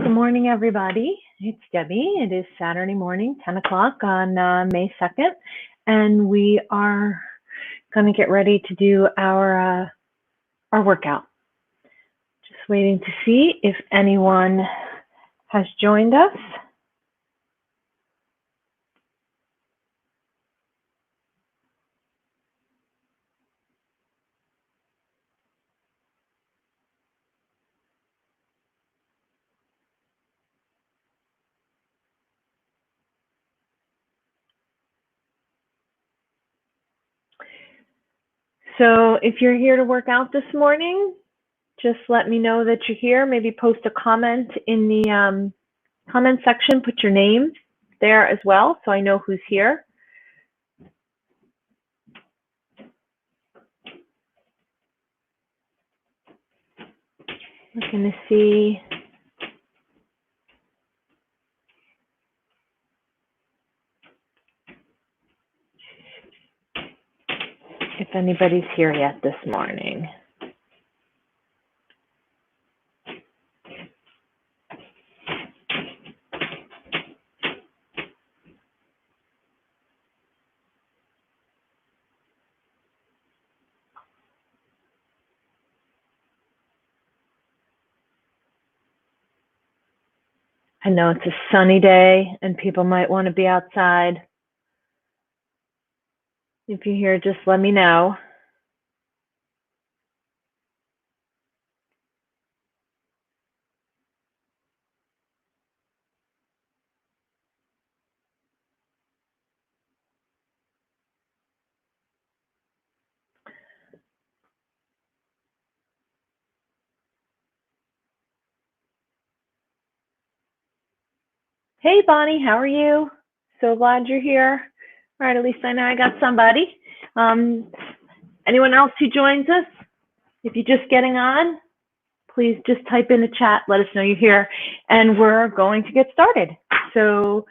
Good morning, everybody. It's Debbie. It is Saturday morning, 10 o'clock on May 2nd, and we are going to get ready to do our workout. Just waiting to see if anyone has joined us. So if you're here to work out this morning, just let me know that you're here. Maybe post a comment in the comment section. Put your name there as well so I know who's here. We're going to see if anybody's here yet this morning. I know it's a sunny day and people might want to be outside. If you're here, just let me know. Hey, Bonnie, how are you? So glad you're here. All right, at least I know I got somebody. Anyone else who joins us? If you're just getting on, please just type in the chat, let us know you're here, and we're going to get started. So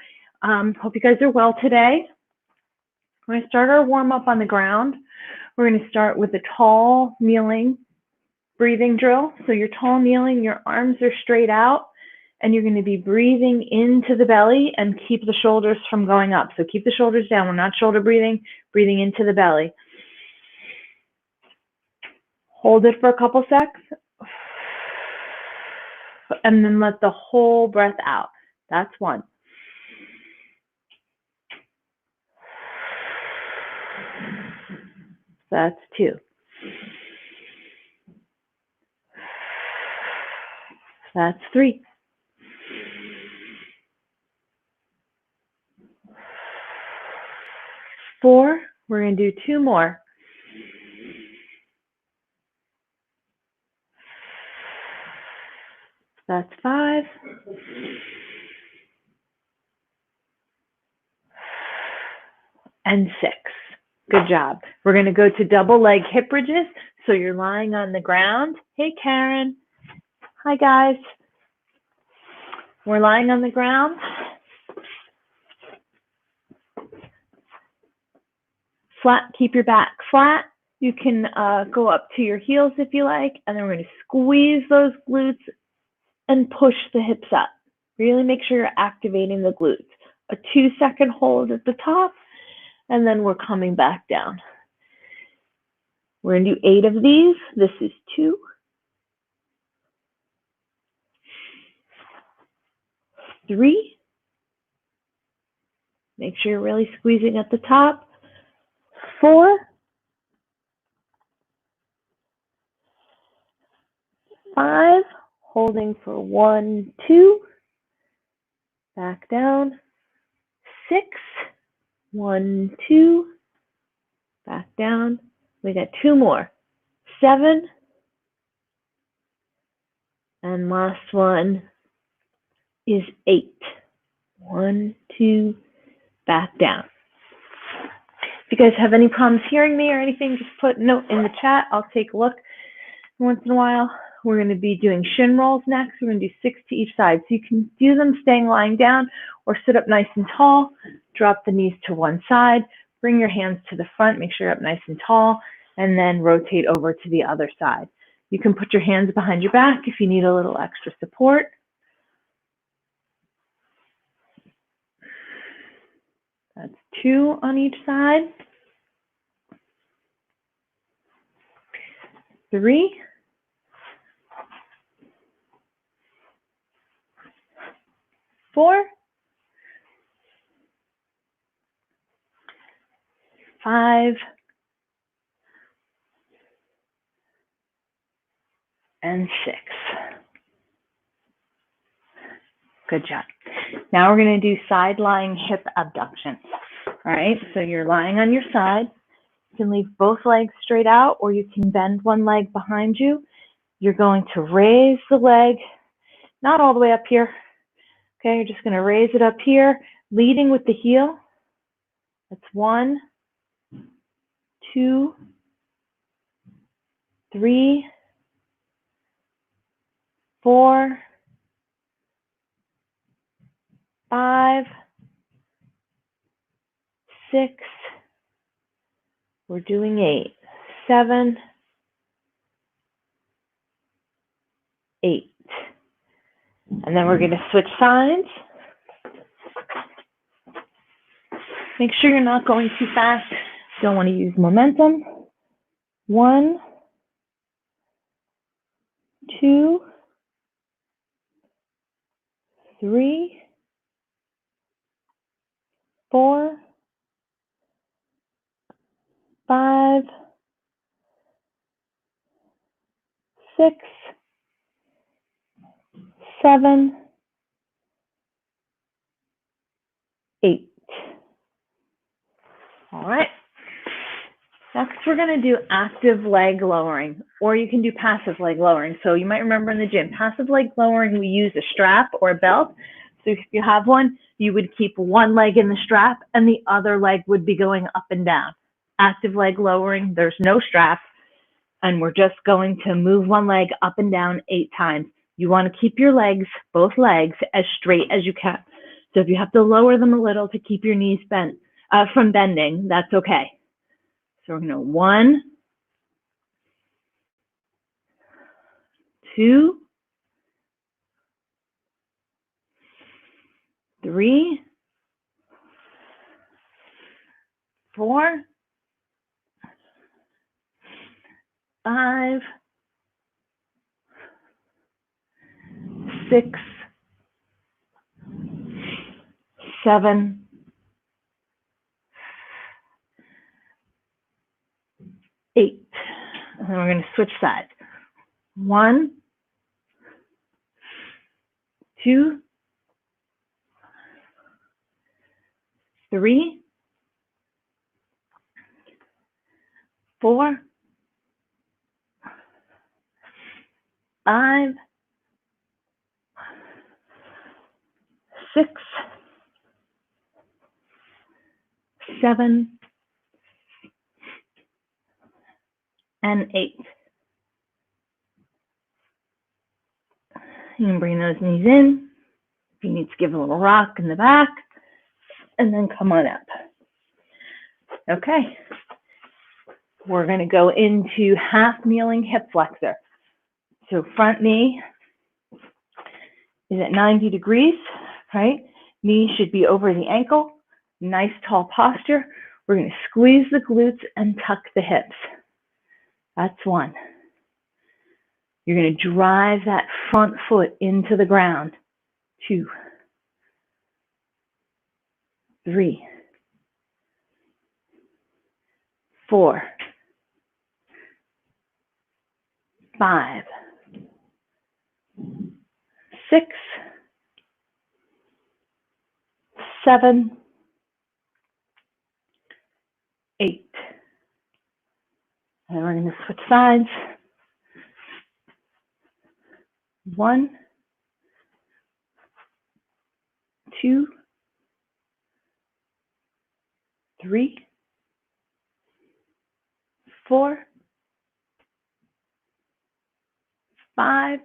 hope you guys are well today. We're going to start our warm-up on the ground. We're going to start with a tall kneeling breathing drill. So you're tall kneeling, your arms are straight out, and you're going to be breathing into the belly and keep the shoulders from going up. So keep the shoulders down. We're not shoulder breathing, breathing into the belly. Hold it for a couple seconds, and then let the whole breath out. That's one. That's two. That's three. Four. We're going to do two more. That's five. And six. Good job. We're going to go to double leg hip bridges. So you're lying on the ground. Hey, Karen. Hi, guys. We're lying on the ground. Flat, keep your back flat. You can go up to your heels if you like, and then we're going to squeeze those glutes and push the hips up. Really make sure you're activating the glutes. A 2-second hold at the top, and then we're coming back down. We're going to do 8 of these. This is 2. 3. Make sure you're really squeezing at the top. 4. 5. Holding for 1, 2. Back down. 6. 1, 2. Back down. We got 2 more. 7. And last one is 8. 1, 2, back down. If you guys have any problems hearing me or anything, just put a note in the chat. I'll take a look once in a while. We're going to be doing shin rolls next. We're going to do 6 to each side. So you can do them staying lying down or sit up nice and tall. Drop the knees to one side. Bring your hands to the front. Make sure you're up nice and tall. And then rotate over to the other side. You can put your hands behind your back if you need a little extra support. 2 on each side. 3. 4. 5. And 6. Good job. Now we're going to do side lying hip abduction. All right, so you're lying on your side. You can leave both legs straight out, or you can bend one leg behind you. You're going to raise the leg, not all the way up here. Okay, you're just going to raise it up here, leading with the heel. That's 1, 2, 3, 4, 5, 6. We're doing 8, 7, 8. And then we're going to switch sides. Make sure you're not going too fast. Don't want to use momentum. 1, 2, 3, 4, 5, 6, 7, 8. All right. Next, we're going to do active leg lowering, or you can do passive leg lowering. So you might remember in the gym, passive leg lowering, we use a strap or a belt. So if you have one, you would keep one leg in the strap and the other leg would be going up and down. Active leg lowering, there's no strap, and we're just going to move one leg up and down 8 times. You want to keep your legs, both legs, as straight as you can. So if you have to lower them a little to keep your knees bent from bending, that's okay. So we're going to 1, 2, 3, 4, 5, 6, 7, 8. And then we're going to switch sides. 1, 2, 3, 4, 5, 6, 7, and 8. You can bring those knees in. If you need to give a little rock in the back, and then come on up. Okay. We're going to go into half kneeling hip flexor. So front knee is at 90 degrees, right? Knee should be over the ankle. Nice tall posture. We're going to squeeze the glutes and tuck the hips. That's 1. You're going to drive that front foot into the ground. 2, 3, 4, 5, 6, 7, 8. And we're going to switch sides. 1, 2, 3, 4, 5,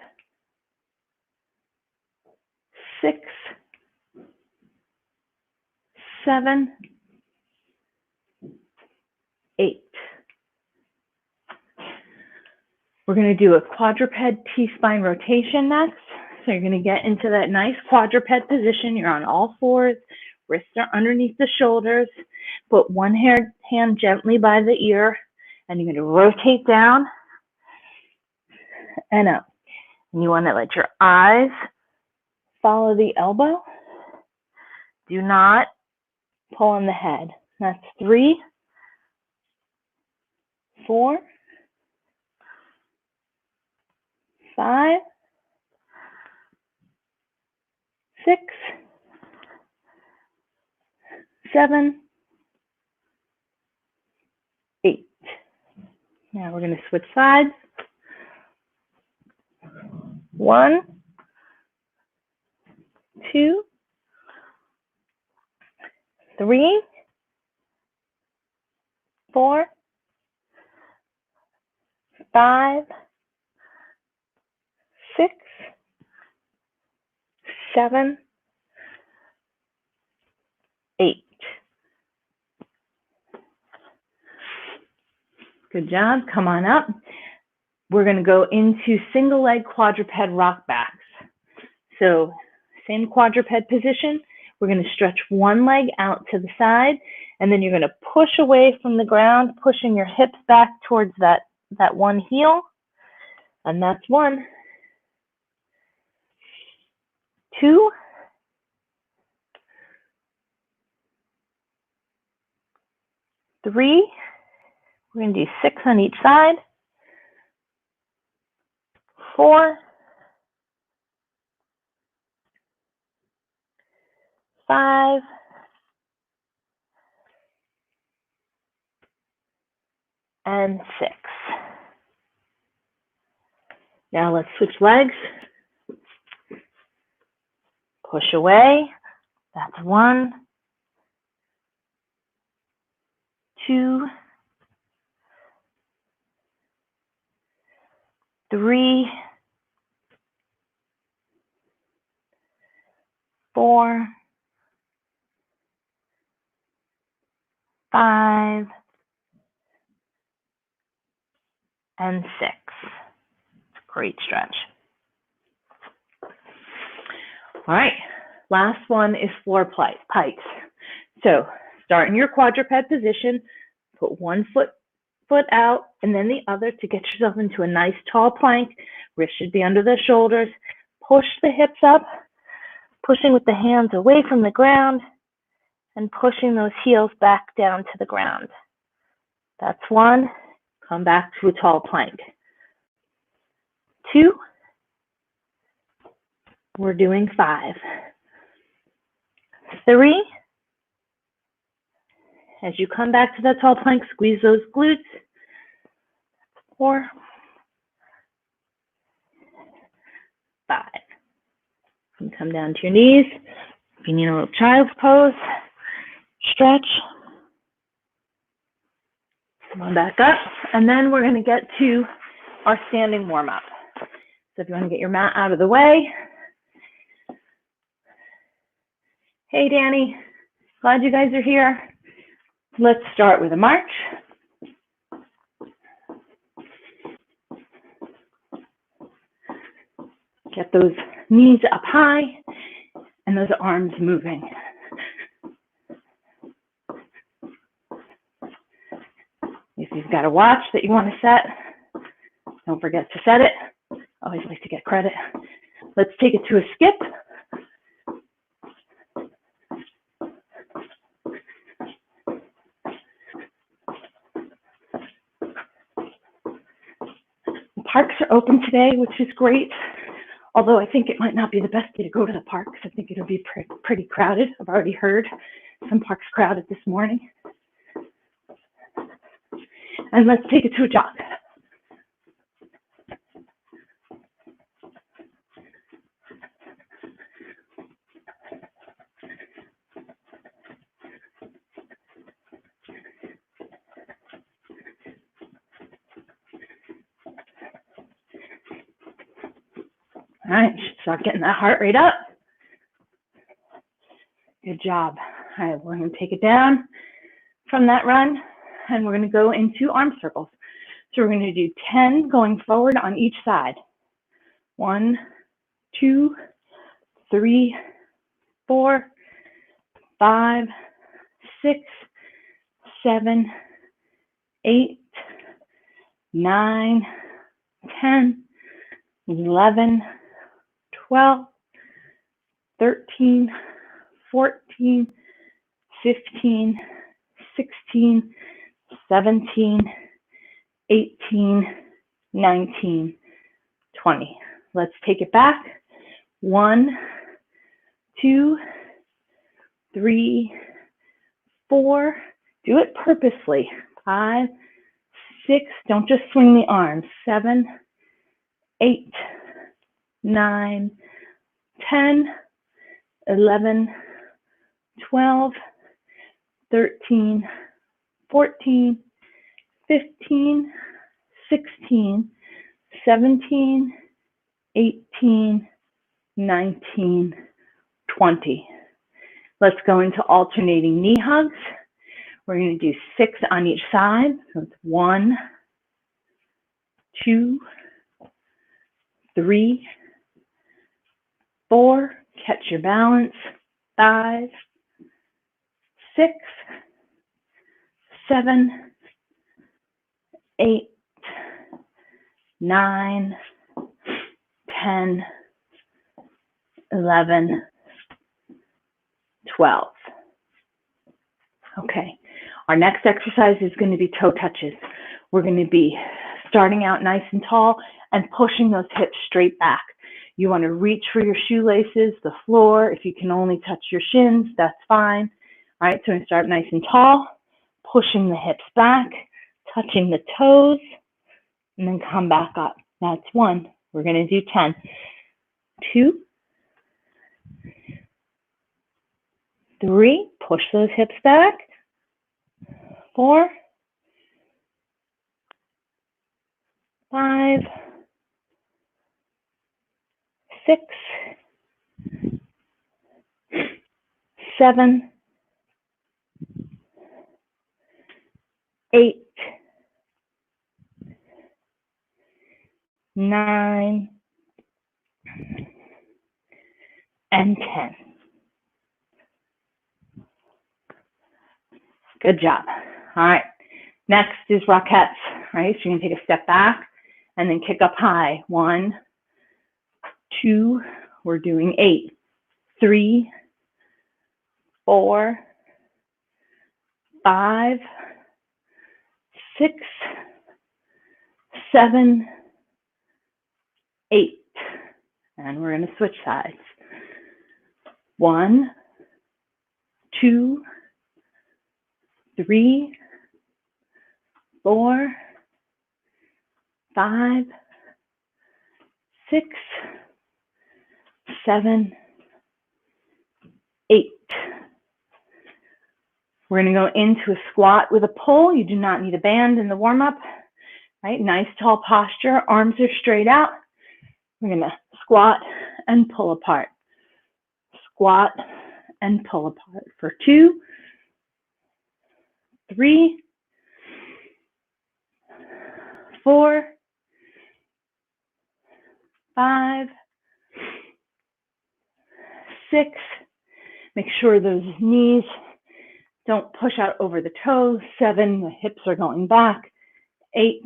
6, 7, 8. We're going to do a quadruped T-spine rotation next. So you're going to get into that nice quadruped position. You're on all fours, wrists are underneath the shoulders, put one hand gently by the ear, and you're going to rotate down and up. And you want to let your eyes follow the elbow. Do not pull on the head. That's 3, 4, 5, 6, 7, 8. Now we're going to switch sides. 1, 2, 3, 4, 5, 6, 7, 8. Good job. Come on up. We're going to go into single leg quadruped rock backs. So same quadruped position. We're going to stretch one leg out to the side, and then you're going to push away from the ground, pushing your hips back towards that one heel. And that's 1, 2, 3. We're going to do 6 on each side. 4, 5, 6. Now let's switch legs. Push away. That's 1, 2, 3, 4, 5, 6. Great stretch. All right, last one is floor pikes. So start in your quadruped position, put one foot out and then the other to get yourself into a nice tall plank. Wrists should be under the shoulders. Push the hips up, pushing with the hands away from the ground and pushing those heels back down to the ground. That's 1. Come back to a tall plank. 2. We're doing 5. 3. As you come back to that tall plank, squeeze those glutes. 4, 5. You can come down to your knees. If you need a little child's pose, stretch. Come on back up. And then we're going to get to our standing warm-up. So if you want to get your mat out of the way. Hey, Danny. Glad you guys are here. Let's start with a march. Get those knees up high and those arms moving. If you've got a watch that you want to set, don't forget to set it. I always like to get credit. Let's take it to a skip. The parks are open today, which is great. Although I think it might not be the best day to go to the parks. I think it'll be pretty crowded. I've already heard some parks crowded this morning. And let's take it to a jog. All right, start getting that heart rate up. Good job. All right, we're going to take it down from that run, and we're going to go into arm circles. So we're going to do 10 going forward on each side. 1, 2, 3, 4, 5, 6, 7, 8, 9, 10, 11, 12, 13, 14, 15, 16, 17, 18, 19, 20. Let's take it back. 1, 2, 3, 4. Do it purposely. 5, 6. Don't just swing the arms. 7, 8, 9, 10, 11, 12, 13, 14, 15, 16, 17, 18, 19, 20. Let's go into alternating knee hugs. We're going to do 6 on each side. So it's 1, 2, 3, 4. Catch your balance. 5, 6, 7, 8, 9, 10, 11, 12. Okay, our next exercise is going to be toe touches. We're going to be starting out nice and tall and pushing those hips straight back. You want to reach for your shoelaces, the floor. If you can only touch your shins, that's fine. All right, so we're going to start nice and tall, pushing the hips back, touching the toes, and then come back up. That's 1. We're going to do 10. 2, 3, push those hips back. 4, 5, 6, 7, 8, 9, and 10. Good job. All right. Next is Rockettes, right? So you're going to take a step back and then kick up high. 1, 2, we're doing 8. 3, 4, 5, 6, 7, 8. And we're going to switch sides. 1, 2, 3, 4, 5, 6, 7, 8. We're going to go into a squat with a pull. You do not need a band in the warm-up. Right? Nice tall posture. Arms are straight out. We're going to squat and pull apart. Squat and pull apart for 2, 3, 4, 5, 6. Make sure those knees don't push out over the toes. 7, the hips are going back. 8,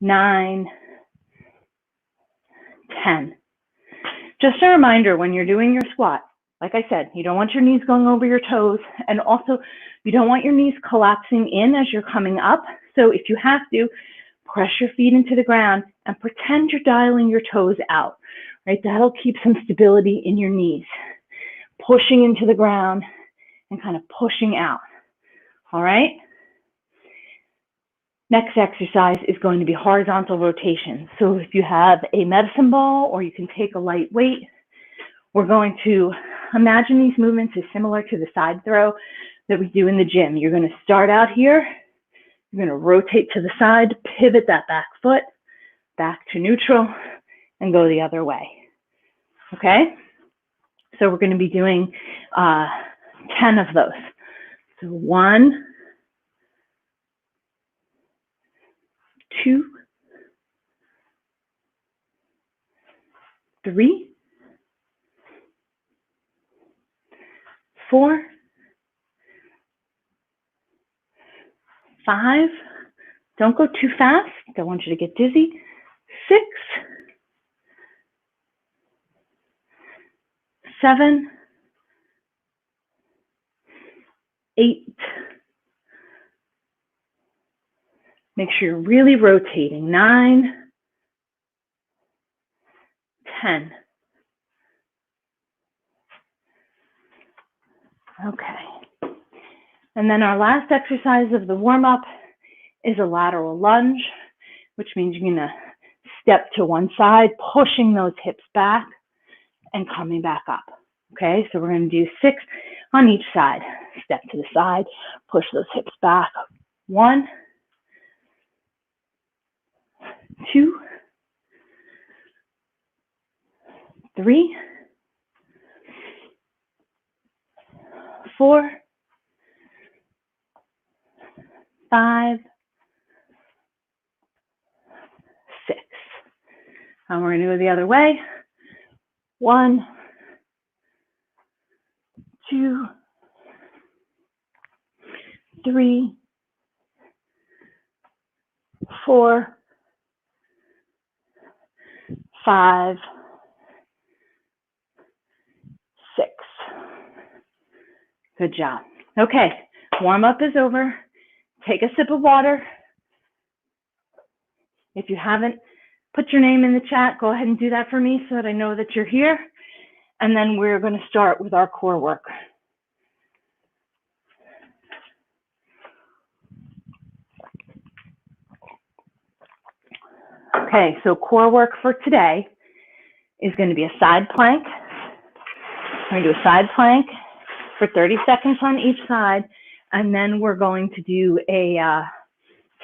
9, 10. Just a reminder, when you're doing your squat, like I said, you don't want your knees going over your toes, and also you don't want your knees collapsing in as you're coming up. So if you have to, press your feet into the ground and pretend you're dialing your toes out, right? That'll keep some stability in your knees. Pushing into the ground and kind of pushing out, all right? Next exercise is going to be horizontal rotation. So if you have a medicine ball or you can take a light weight, we're going to imagine these movements as similar to the side throw that we do in the gym. You're going to start out here. You're going to rotate to the side, pivot that back foot, back to neutral, and go the other way. Okay? So we're going to be doing 10 of those. So 1, 2, 3, 4, 5. Don't go too fast. Don't want you to get dizzy. 6, 7, 8. Make sure you're really rotating. 9, 10. Okay. And then our last exercise of the warm-up is a lateral lunge, which means you're going to step to one side, pushing those hips back and coming back up. Okay, so we're going to do 6 on each side. Step to the side, push those hips back. 1, 2, 3, 4, 5, 6. And we're going to go the other way. 1, 2, 3, 4, 5, 6. Good job. Okay, warm up is over. Take a sip of water. If you haven't put your name in the chat, go ahead and do that for me so that I know that you're here. And then we're going to start with our core work. Okay, so core work for today is going to be a side plank. We're going to do a side plank for 30 seconds on each side, and then we're going to do a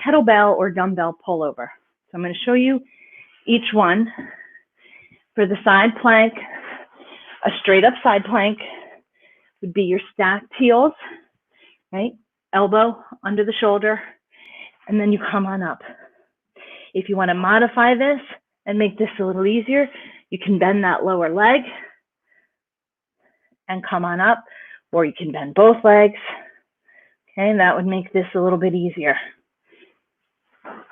kettlebell or dumbbell pullover. So I'm going to show you each one. For the side plank, a straight up side plank would be your stacked heels, right? Elbow under the shoulder, and then you come on up. If you want to modify this and make this a little easier, you can bend that lower leg and come on up, or you can bend both legs. Okay, and that would make this a little bit easier. I'm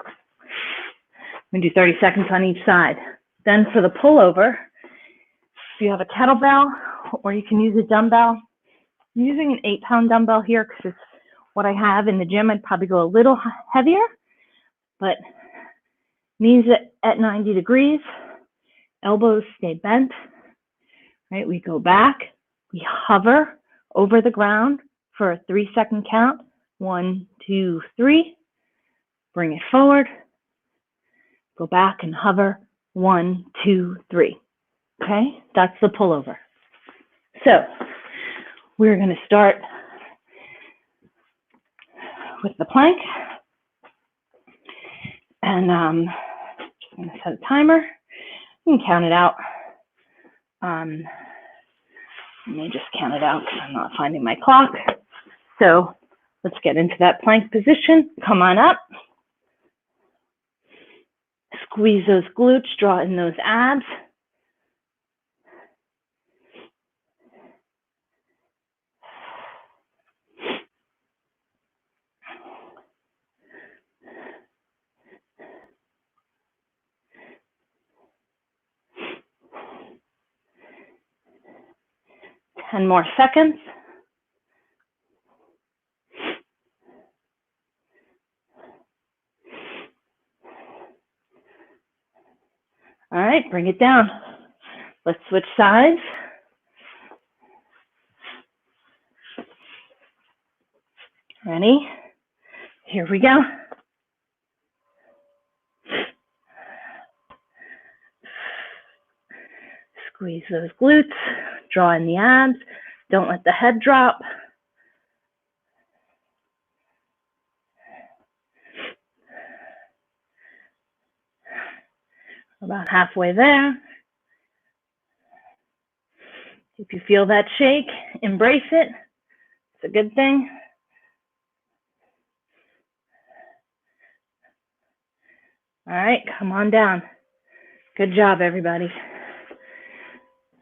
going to do 30 seconds on each side. Then for the pullover, if you have a kettlebell or you can use a dumbbell, I'm using an 8-pound dumbbell here because it's what I have in the gym. I'd probably go a little heavier, but knees at 90 degrees, elbows stay bent, right? We go back, we hover over the ground for a 3-second count. 1, 2, 3. Bring it forward. Go back and hover. 1, 2, 3. Okay, that's the pullover. So we're going to start with the plank. And I'm going to set a timer. You can count it out. Let me just count it out because I'm not finding my clock. So let's get into that plank position. Come on up. Squeeze those glutes, draw in those abs. Ten more seconds. All right, bring it down. Let's switch sides. Ready? Here we go. Squeeze those glutes, draw in the abs. Don't let the head drop. About halfway there. If you feel that shake, embrace it. It's a good thing. All right, come on down. Good job, everybody.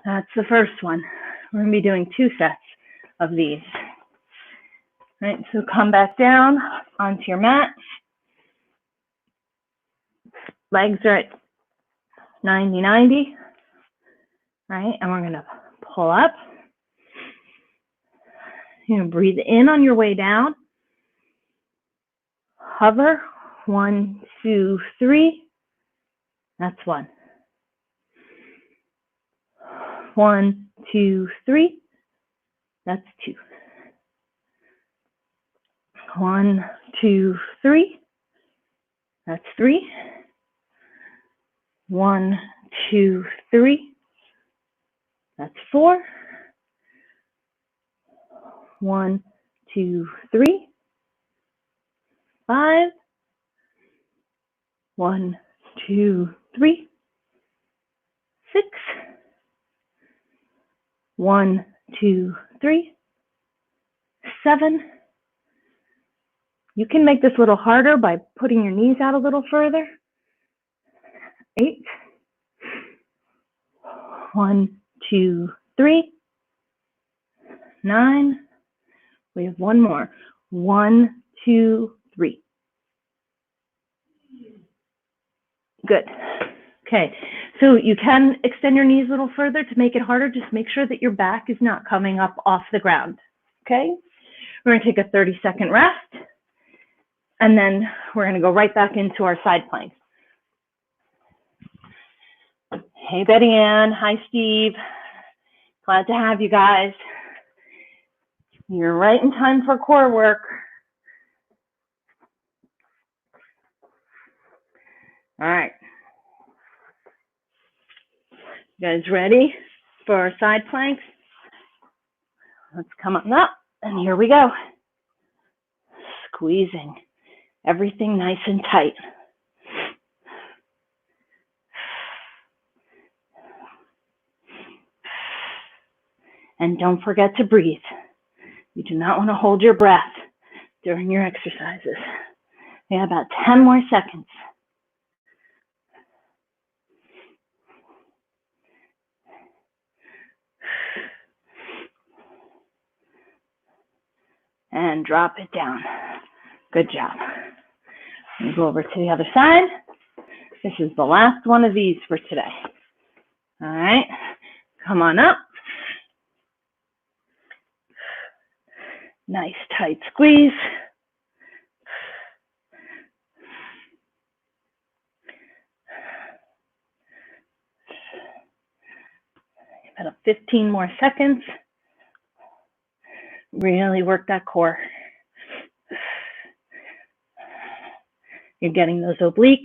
That's the first one. We're going to be doing 2 sets of these. All right, so come back down. onto your mat. Legs are at 90-90, right? And we're gonna pull up. You're gonna breathe in on your way down. Hover, 1, 2, 3. That's 1. 1, 2, 3. That's 2. 1, 2, 3. That's 3. 1, 2, 3. That's 4. 1, 2, 3. 5. 1, 2, 3. 6. 1, 2, 3. 7. You can make this a little harder by putting your knees out a little further. 8. 1, 2, 3. 9. We have one more. 1, 2, 3. Good. Okay, so you can extend your knees a little further to make it harder. Just make sure that your back is not coming up off the ground. Okay, we're going to take a 30-second rest, and then we're going to go right back into our side planks. Hey, Betty Ann. Hi, Steve. Glad to have you guys. You're right in time for core work. All right. You guys ready for our side planks? Let's come on up, and here we go. Squeezing everything nice and tight. And don't forget to breathe. You do not want to hold your breath during your exercises. We have about 10 more seconds. And drop it down. Good job. We'll go over to the other side. This is the last one of these for today. All right, come on up. Nice tight squeeze. About 15 more seconds. Really work that core. You're getting those obliques.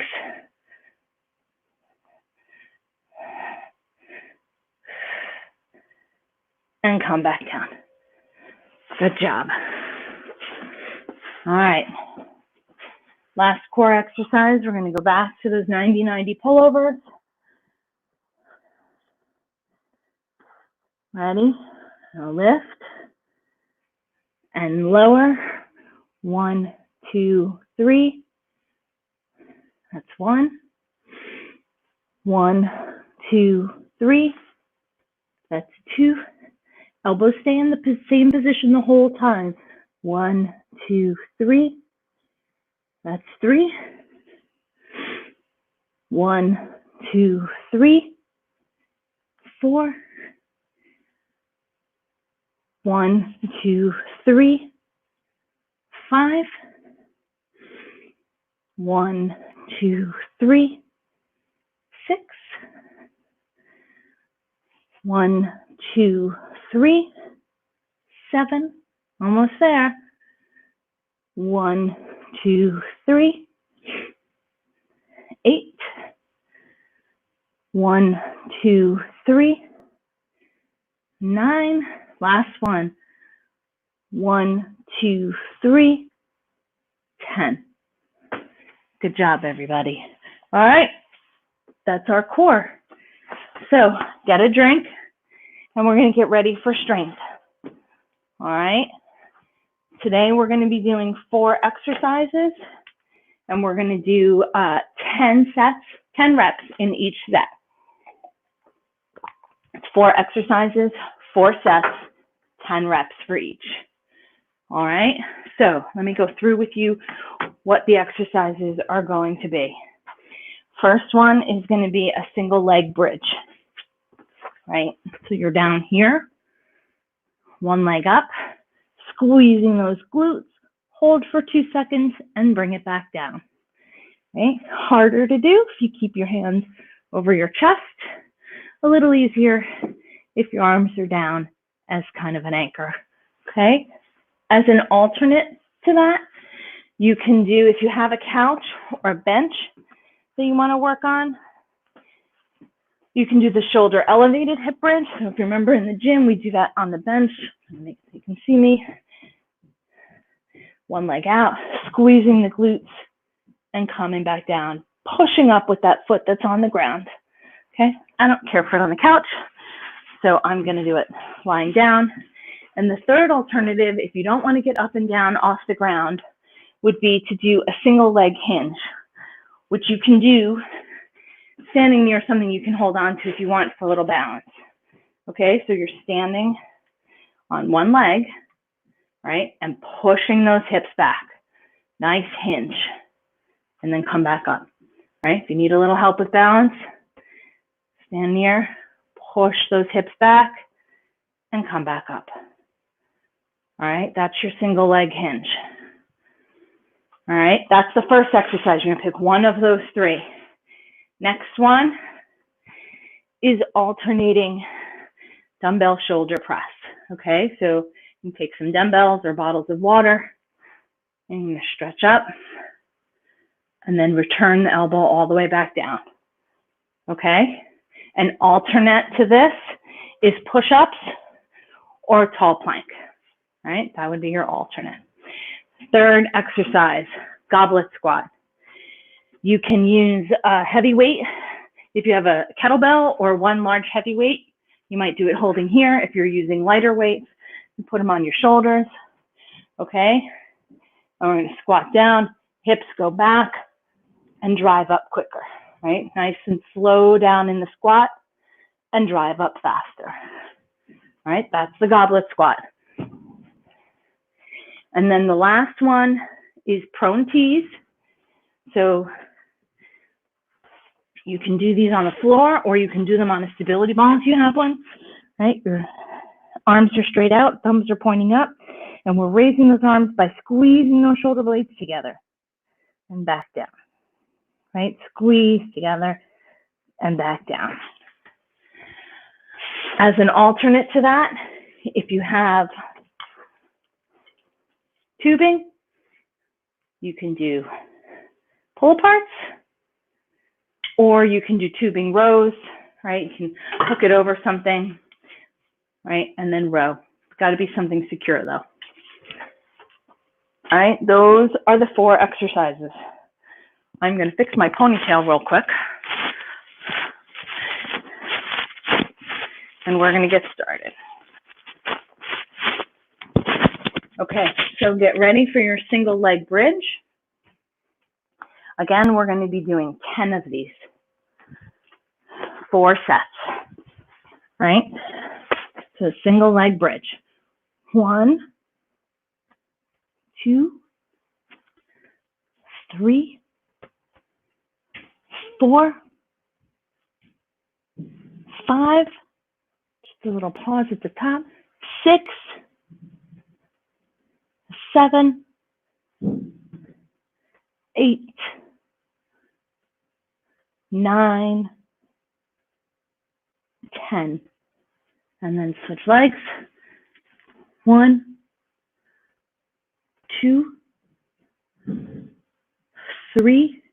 And come back down. Good job. All right. Last core exercise, we're going to go back to those 90-90 pullovers. Ready? Now lift and lower. 1, 2, 3. That's 1. 1, 2, 3. That's 2. Elbows stay in the same position the whole time. 1, 2, 3. That's 3. 1, 2, 3. 4. 1, 2, 3. 5. 1, 2, 3. 6. 1, 2, 3. 7. Almost there. 1, 2, 3. 8. 1, 2, 3. 9. Last one. 1, 2, 3. 10. Good job, everybody. All right, that's our core. So get a drink, and we're going to get ready for strength. All right. Today we're going to be doing 4 exercises, and we're going to do 10 reps in each set. It's 4 exercises, 4 sets, 10 reps for each. All right. So let me go through with you what the exercises are going to be. First one is going to be a single leg bridge, right? So you're down here, one leg up, squeezing those glutes, hold for 2 seconds and bring it back down, right? Harder to do if you keep your hands over your chest, a little easier if your arms are down as kind of an anchor, okay? As an alternate to that, you can do, if you have a couch or a bench that you want to work on, you can do the shoulder elevated hip bridge. So if you remember in the gym, we do that on the bench. Make sure you can see me. One leg out, squeezing the glutes and coming back down, pushing up with that foot that's on the ground, okay? I don't care for it on the couch, so I'm gonna do it lying down. And the third alternative, if you don't want to get up and down off the ground, would be to do a single leg hinge, which you can do standing near something you can hold on to if you want for a little balance. Okay, so you're standing on one leg, right, and pushing those hips back. Nice hinge, and then come back up, right? If you need a little help with balance, stand near, push those hips back, and come back up. All right, that's your single leg hinge. All right, that's the first exercise. You're gonna pick one of those three. Next one is alternating dumbbell shoulder press. Okay, so you can take some dumbbells or bottles of water, and you're gonna stretch up, and then return the elbow all the way back down. Okay, an alternate to this is push-ups or a tall plank. Right, that would be your alternate. Third exercise, goblet squat. You can use a heavy weight. If you have a kettlebell or one large heavy weight, you might do it holding here. If you're using lighter weights, you put them on your shoulders, okay? And we're gonna squat down, hips go back, and drive up quicker, right? Nice and slow down in the squat and drive up faster, all right? That's the goblet squat. And then the last one is prone tees. So you can do these on the floor, or you can do them on a stability ball if you have one, right? Your arms are straight out, thumbs are pointing up, and we're raising those arms by squeezing those shoulder blades together and back down, right? Squeeze together and back down. As an alternate to that, if you have tubing, you can do pull aparts, or you can do tubing rows, right? You can hook it over something, right? And then row. It's got to be something secure though. All right, those are the 4 exercises. I'm going to fix my ponytail real quick. And we're going to get started. Okay, so get ready for your single leg bridge. Again, we're going to be doing 10 of these, 4 sets, right? So single leg bridge. 1, 2, 3, 4, 5, just a little pause at the top, 6, 7, 8, 9, 10, and then switch legs. 1, 2, 3,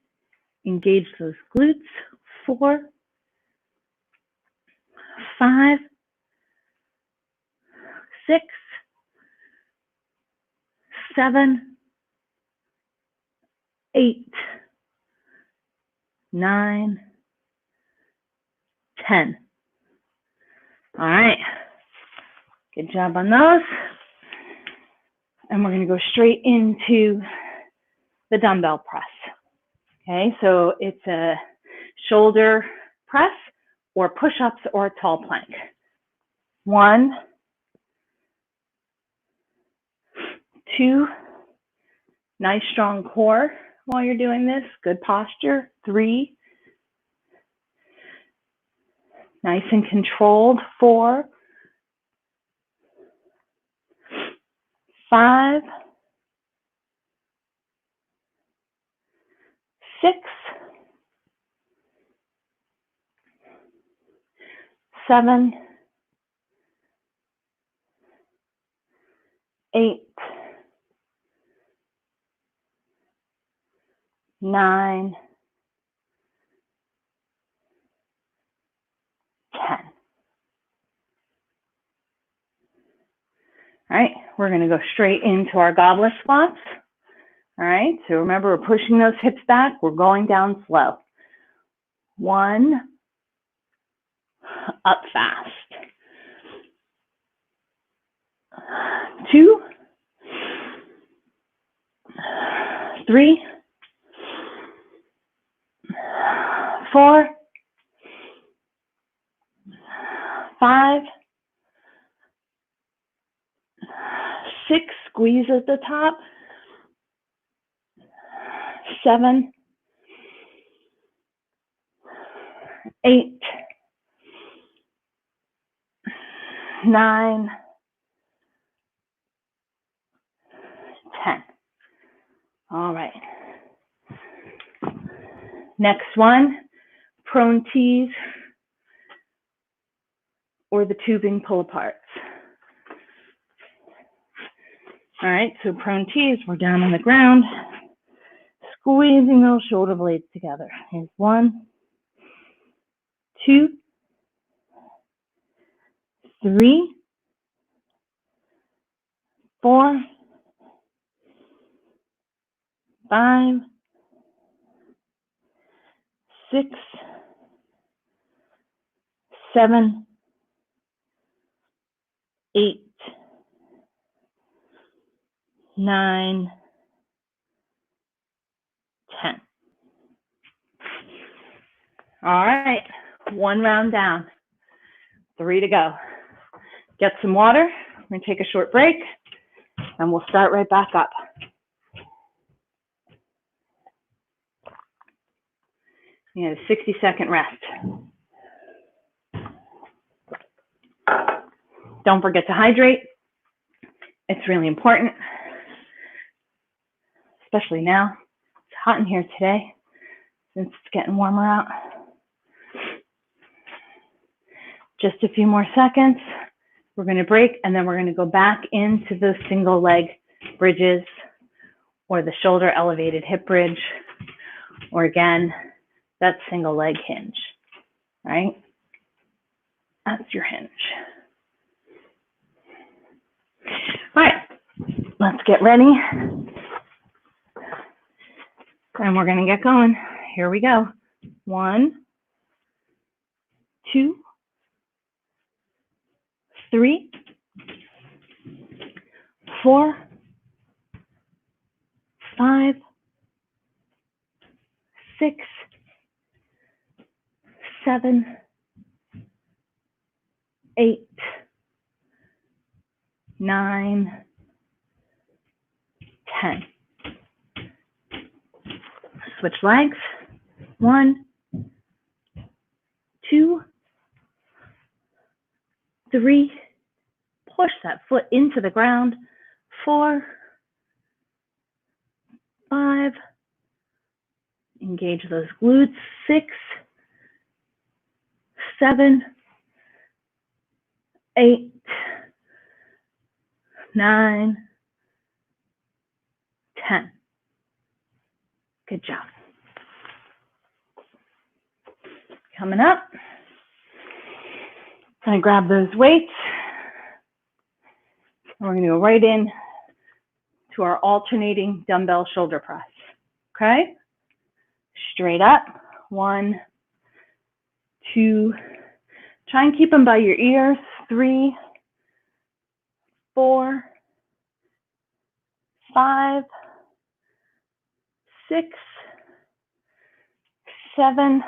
engage those glutes. 4, 5, 6, 7, 8, 9, 10. All right, good job on those. And we're going to go straight into the dumbbell press. Okay, so it's a shoulder press or push-ups or a tall plank. 1, 2, Nice strong core while you're doing this. Good posture. 3. Nice and controlled. 4. 5. 6. 7. 8. 9. 10. All right, we're going to go straight into our goblet squats. All right, so remember, we're pushing those hips back. We're going down slow. 1, up fast. 2, 3, 4, 5, 6, squeeze at the top. 7, 8, 9, 10. All right. Next one, prone tees or the tubing pull aparts. All right, so prone tees, we're down on the ground, squeezing those shoulder blades together. Here's 1, 2, 3, 4, 5, 6, 7, 8, 9, 10. All right, 1 round down, 3 to go. Get some water. We're going to take a short break, and we'll start right back up. You have a 60-second rest. Don't forget to hydrate. It's really important, especially now. It's hot in here today since it's getting warmer out. Just a few more seconds. We're going to break, and then we're going to go back into those single leg bridges or the shoulder elevated hip bridge, or again, that single leg hinge, right? That's your hinge. All right, let's get ready. And we're going to get going. Here we go. 1, 2, 3, 4, 5, 6, 7, 8, 9, 10. Switch legs. 1, 2, 3. Push that foot into the ground. 4, 5. Engage those glutes. 6, 7, 8, 9, 10. Good job. Coming up. Gonna grab those weights. And we're gonna go right in to our alternating dumbbell shoulder press. Okay? Straight up. 1, 2. Try and keep them by your ears. 3, 4, 5, 6, 7.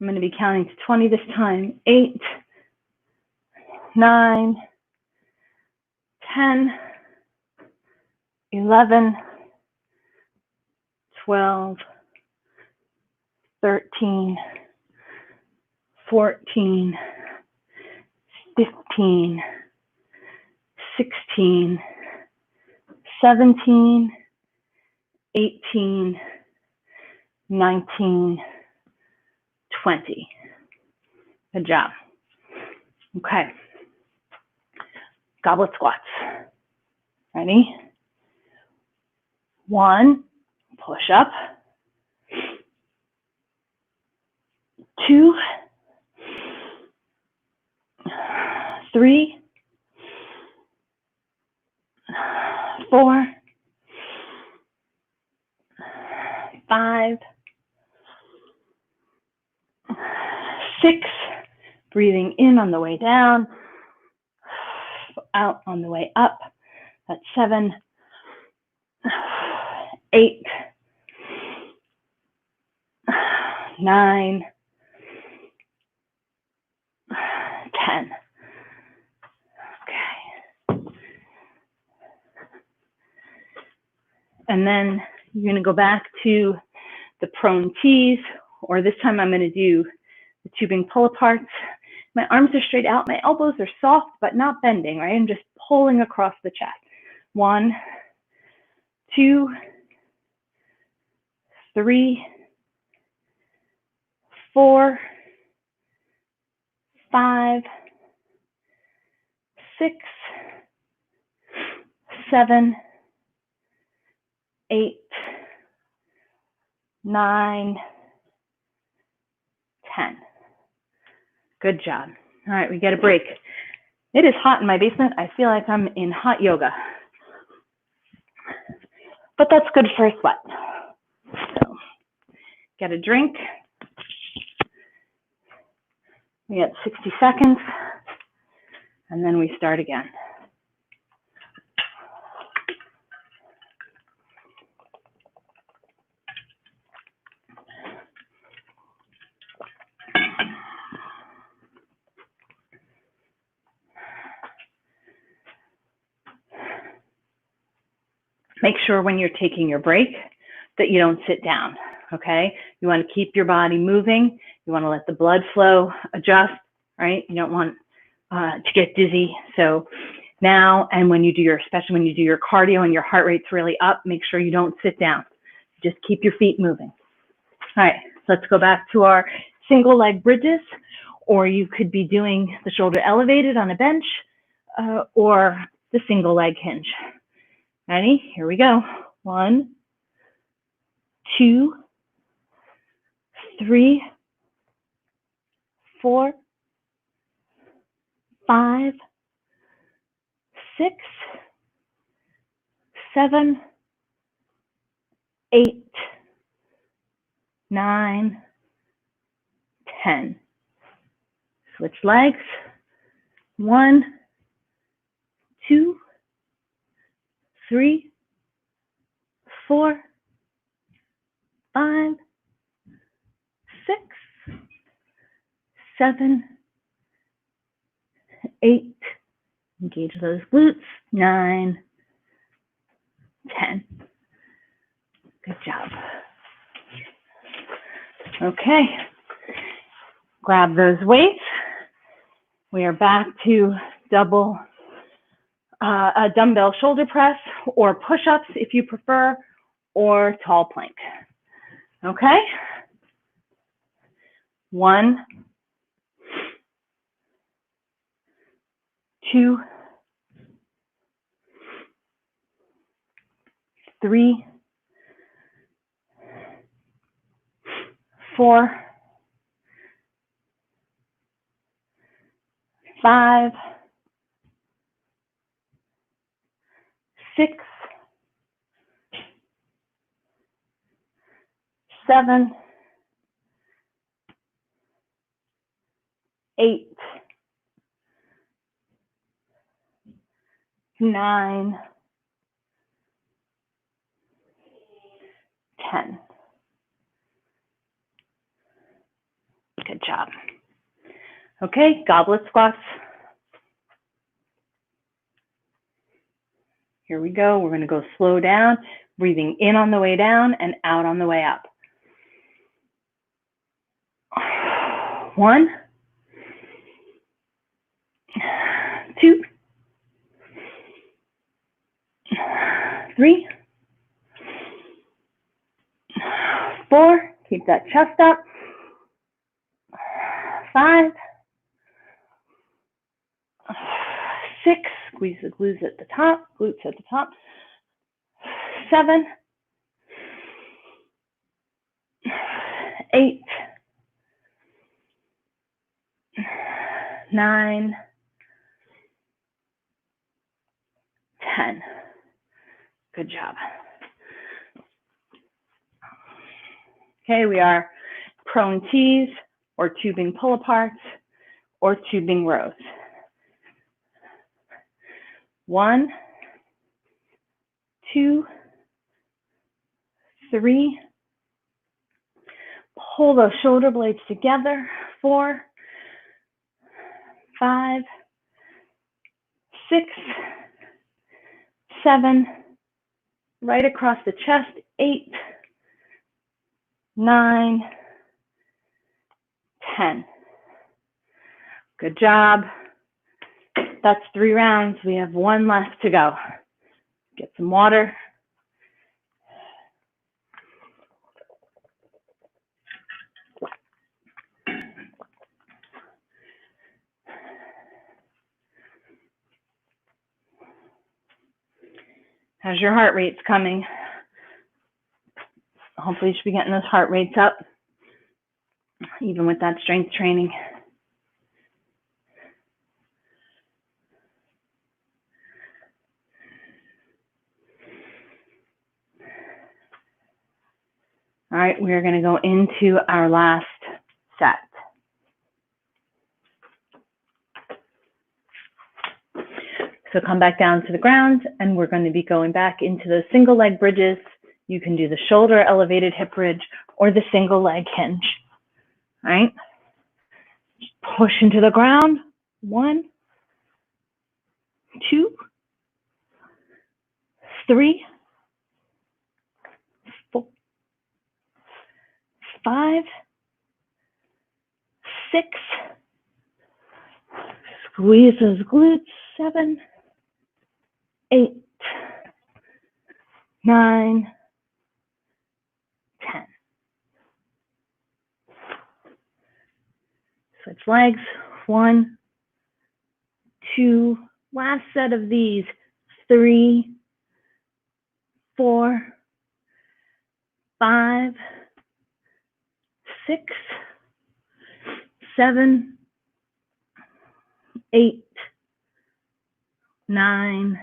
I'm going to be counting to 20 this time. 8, 9, 10, 11, 12, 13, 14, 15, 16, 17, 18, 19, 20. Good job. Okay. Goblet squats. Ready? 1, push up. 2, 3, 4, 5, 6, breathing in on the way down, out on the way up. That's 7, 8, 9, 10. Okay. And then you're going to go back to the prone tees, or this time I'm going to do the tubing pull aparts. My arms are straight out. My elbows are soft, but not bending, right? I'm just pulling across the chest. 1, 2, 3, 4, 5, 6, 7, 8, 9, 10. Good job. All right, we get a break. It is hot in my basement. I feel like I'm in hot yoga. But that's good for a sweat. So, get a drink. We get 60 seconds, and then we start again. Make sure when you're taking your break that you don't sit down, okay? You want to keep your body moving. You want to let the blood flow adjust, right? You don't want to get dizzy. So now, and when you do especially when you do your cardio and your heart rate's really up, make sure you don't sit down. Just keep your feet moving. All right, so let's go back to our single leg bridges, or you could be doing the shoulder elevated on a bench, or the single leg hinge. Ready? Here we go. 1, 2, 3, 4, 5, 6, 7, 8, 9, 10. Switch legs. 1, 2, 3, 4, 5, 6, 7, 8, engage those glutes, 9, 10. Good job. Okay, grab those weights. We are back to a dumbbell shoulder press or push-ups if you prefer, or tall plank. Okay? 1, 2, 3, 4, 5, 6, 7, 8, 9, 10. Good job. Okay, goblet squats. Here we go. We're going to go slow down. breathing in on the way down and out on the way up. 1, 2, 3, 4, keep that chest up. 5, 6, squeeze the glutes at the top, 7, 8, 9, 10. Good job. Okay, we are prone tees or tubing pull aparts or tubing rows. 1, 2, 3. Pull those shoulder blades together. 4, 5, 6, 7, right across the chest. 8, 9, 10. Good job. That's 3 rounds. We have 1 left to go. Get some water. How's your heart rates coming? Hopefully you should be getting those heart rates up, even with that strength training. All right, we're going to go into our last set. So come back down to the ground, and we're going to be going back into those single leg bridges. You can do the shoulder elevated hip bridge or the single leg hinge. All right, push into the ground. 1, 2, 3, 4, 5, 6. Squeeze those glutes. 7, 8, 9, 10. Switch legs. 1, 2. Last set of these. 3, 4, 5, 6, 7, 8, 9,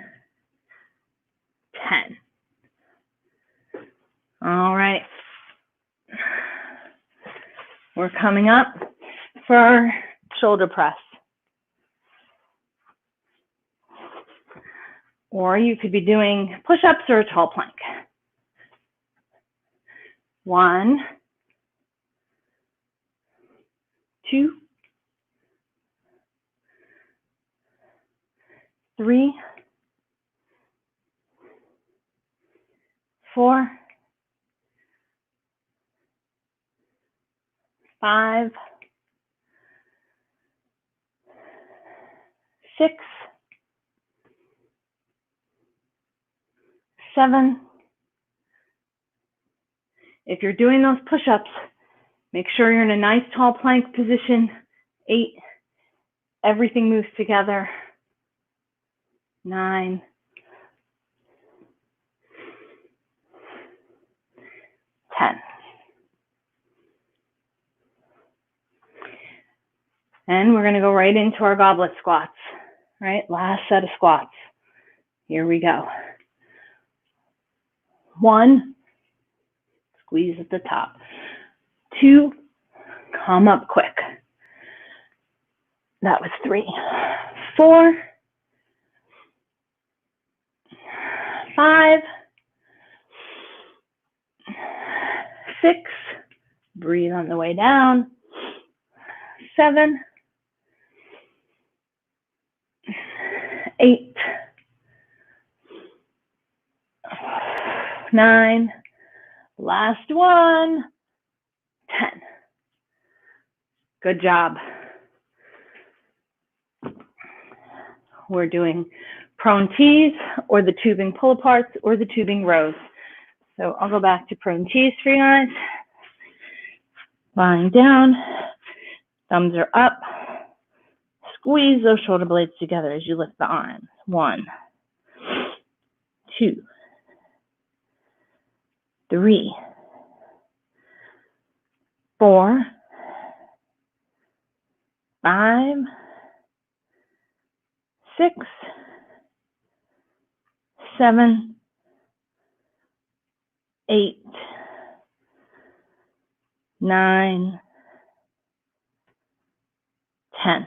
10. All right. We're coming up for our shoulder press. Or you could be doing push-ups or a tall plank. 1, 2, 3, 4, 5, 6, 7. If you're doing those push-ups, make sure you're in a nice tall plank position. 8. Everything moves together. 9. 10. And we're going to go right into our goblet squats. All right, last set of squats. Here we go. 1, squeeze at the top. 2, come up quick. That was 3. 4, 5, 6, breathe on the way down. 7, 8, 9, last one, 10. Good job. We're doing prone tees or the tubing pull aparts or the tubing rows. So I'll go back to prone tees for you guys. Lying down, thumbs are up. Squeeze those shoulder blades together as you lift the arms. 1, 2, 3, 4, 5, 6, 7, 8, 9, 10.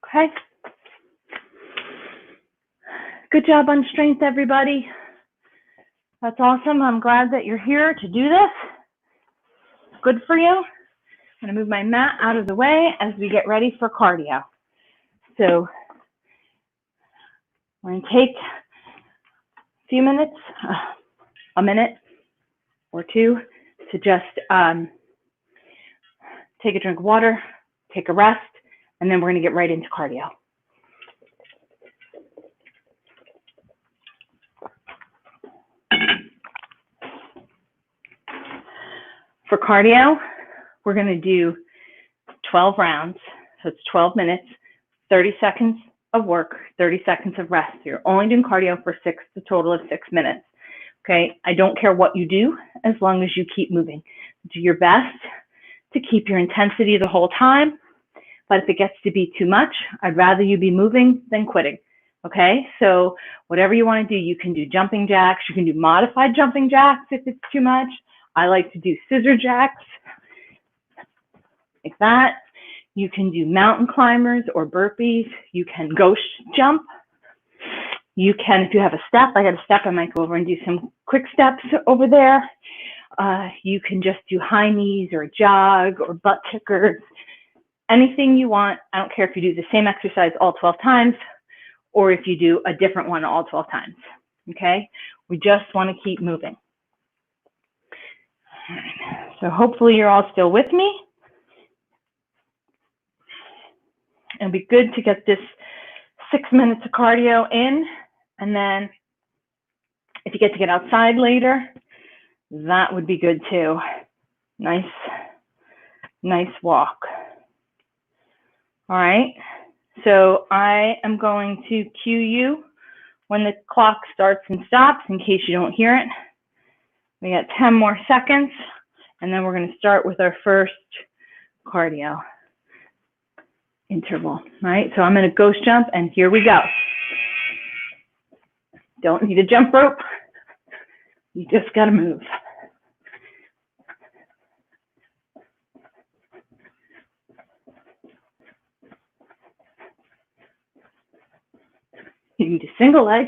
Okay. Good job on strength, everybody. That's awesome. I'm glad that you're here to do this. Good for you. I'm going to move my mat out of the way as we get ready for cardio. So we're going to take a few minutes, a minute or two, to just take a drink of water, take a rest, and then we're going to get right into cardio. For cardio, we're going to do 12 rounds. So it's 12 minutes, 30 seconds of work, 30 seconds of rest. So you're only doing cardio for a total of 6 minutes. Okay, I don't care what you do as long as you keep moving. Do your best to keep your intensity the whole time, but if it gets to be too much, I'd rather you be moving than quitting. Okay, so whatever you want to do, you can do jumping jacks, you can do modified jumping jacks if it's too much. I like to do scissor jacks, like that. You can do mountain climbers or burpees. You can ghost jump. You can, if you have a step, I got a step, I might go over and do some quick steps over there. You can just do high knees or jog or butt kickers, anything you want. I don't care if you do the same exercise all 12 times or if you do a different one all 12 times, okay? We just want to keep moving. So hopefully you're all still with me. It'll be good to get this 6 minutes of cardio in, and then if you get to get outside later, that would be good too. Nice walk. All right, so I am going to cue you when the clock starts and stops in case you don't hear it. We got 10 more seconds, and then we're going to start with our first cardio interval. All right, so I'm going to ghost jump, and here we go. Don't need a jump rope. You just got to move. You can do single leg.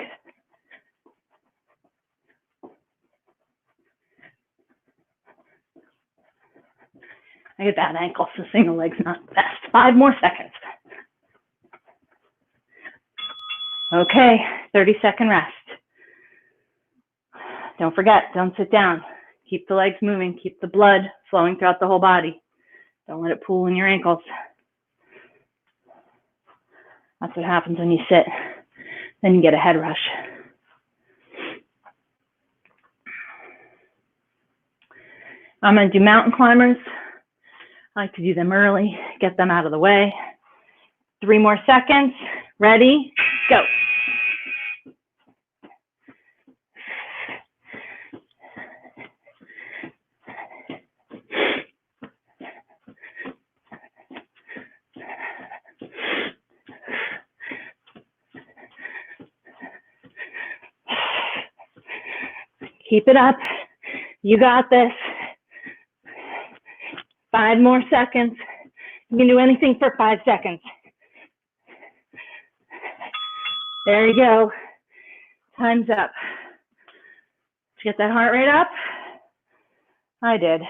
I get bad ankle, so single leg's not the best. 5 more seconds. Okay, 30-second rest. Don't forget, don't sit down. Keep the legs moving, keep the blood flowing throughout the whole body. Don't let it pool in your ankles. That's what happens when you sit. Then you get a head rush. I'm going to do mountain climbers. I like to do them early, get them out of the way. 3 more seconds. Ready, go. Keep it up. You got this. 5 more seconds. You can do anything for 5 seconds. There you go. Time's up. Did you get that heart rate up? I did.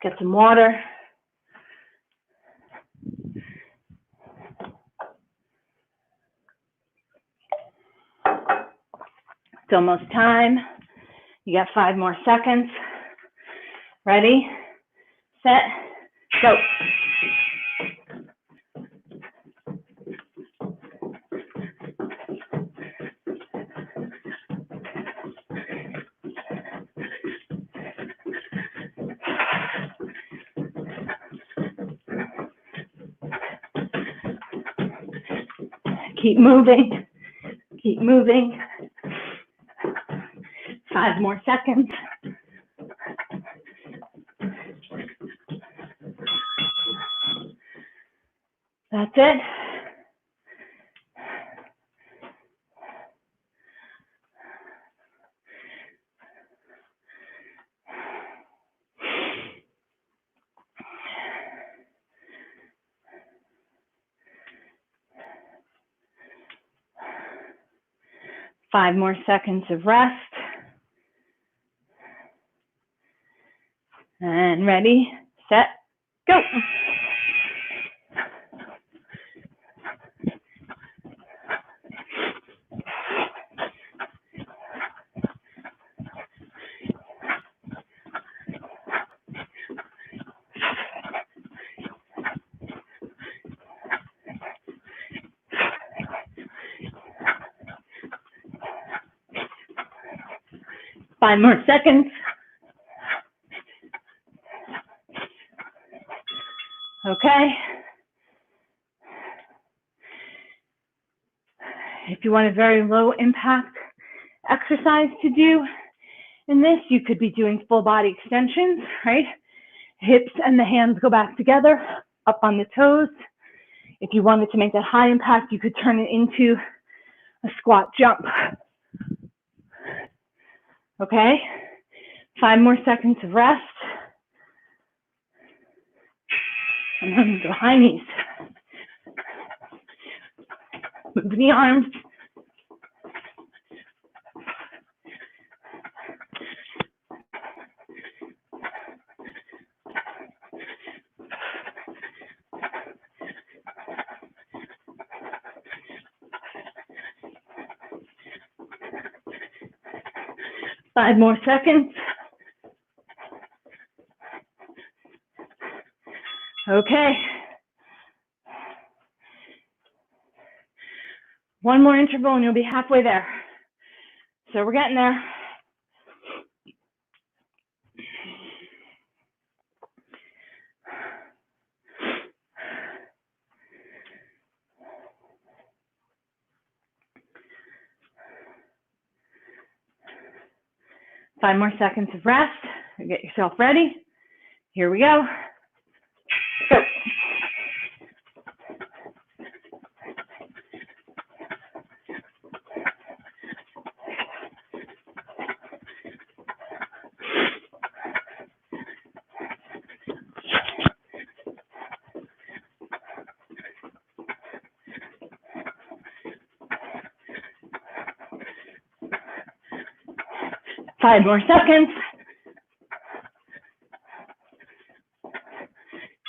Get some water. It's almost time. You got 5 more seconds. Ready, set, go. Keep moving, keep moving. 5 more seconds. That's it. Five more seconds of rest. And ready, set, go. Five more seconds. Okay. If you want a very low impact exercise to do in this, you could be doing full body extensions, right? Hips and the hands go back together, up on the toes. If you wanted to make that high impact, you could turn it into a squat jump. Okay? 5 more seconds of rest. And then go high knees. Move the arms. Five more seconds. Okay. One more interval and you'll be halfway there. So we're getting there. Five more seconds of rest. Get yourself ready. Here we go. Go. Five more seconds.